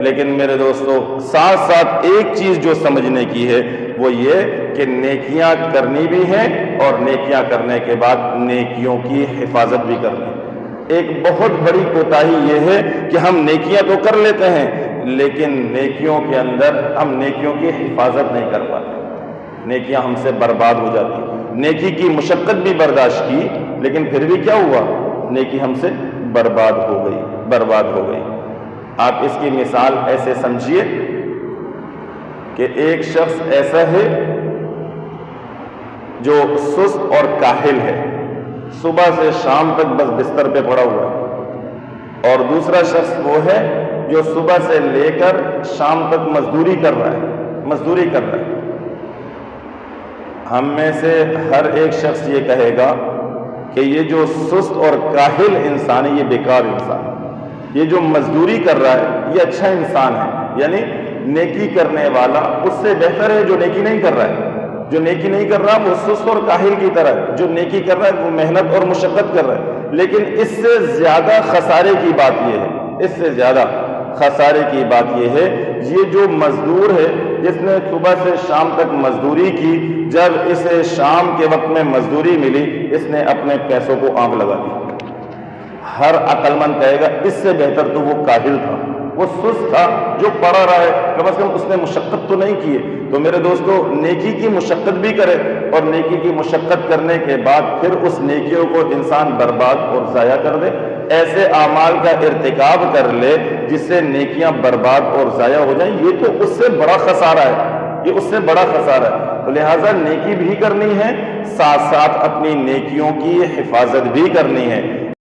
لیکن میرے دوستو ساتھ ساتھ ایک چیز جو سمجھنے کی ہے وہ یہ کہ نیکیاں کرنی بھی ہیں اور نیکیاں کرنے کے بعد نیکیوں کی حفاظت بھی کرنی. ایک بہت بڑی کوتاہی یہ ہے کہ ہم نیکیاں تو کر لیتے ہیں لیکن نیکیوں کے اندر ہم نیکیوں کی حفاظت نہیں کر پاتے. نیکیاں ہم سے برباد ہو جاتی. نیکی کی مشقت بھی برداشت کی لیکن پھر بھی کیا ہوا؟ نیکی ہم سے برباد ہو گئی. آپ اس کی مثال ایسے سمجھیے کہ ایک شخص ایسا ہے جو سست اور کاہل ہے، صبح سے شام تک بس بستر پہ پڑا ہوا ہے، اور دوسرا شخص وہ ہے جو صبح سے لے کر شام تک مزدوری کر رہا ہے. ہم میں سے ہر ایک شخص یہ کہے گا کہ یہ جو سست اور کاہل انسان ہے یہ بیکار انسان ہے، یہ جو مزدوری کر رہا ہے یہ اچھا انسان ہے. یعنی نیکی کرنے والا اس سے بہتر ہے جو نیکی نہیں کر رہا ہے. جو نیکی نہیں کر رہا وہ سست اور کاہل کی طرح ہے، جو نیکی کر رہا ہے وہ محنت اور مشقت کر رہا ہے. لیکن اس سے زیادہ خسارے کی بات یہ ہے یہ جو مزدور ہے جس نے صبح سے شام تک مزدوری کی، جب اسے شام کے وقت میں مزدوری ملی اس نے اپنے پیسوں کو آگ لگا دی. ہر عقل مند کہے گا اس سے بہتر تو وہ کاہل تھا، وہ سست تھا جو پڑھا رہا ہے، کم از کم اس نے مشقت تو نہیں کی ہے. تو میرے دوستو نیکی کی مشقت بھی کرے اور نیکی کی مشقت کرنے کے بعد پھر اس نیکیوں کو انسان برباد اور ضائع کر دے، ایسے اعمال کا ارتکاب کر لے جس سے نیکیاں برباد اور ضائع ہو جائیں، یہ تو اس سے بڑا خسارہ ہے. تو لہٰذا نیکی بھی کرنی ہے، ساتھ ساتھ اپنی نیکیوں کی حفاظت بھی کرنی ہے.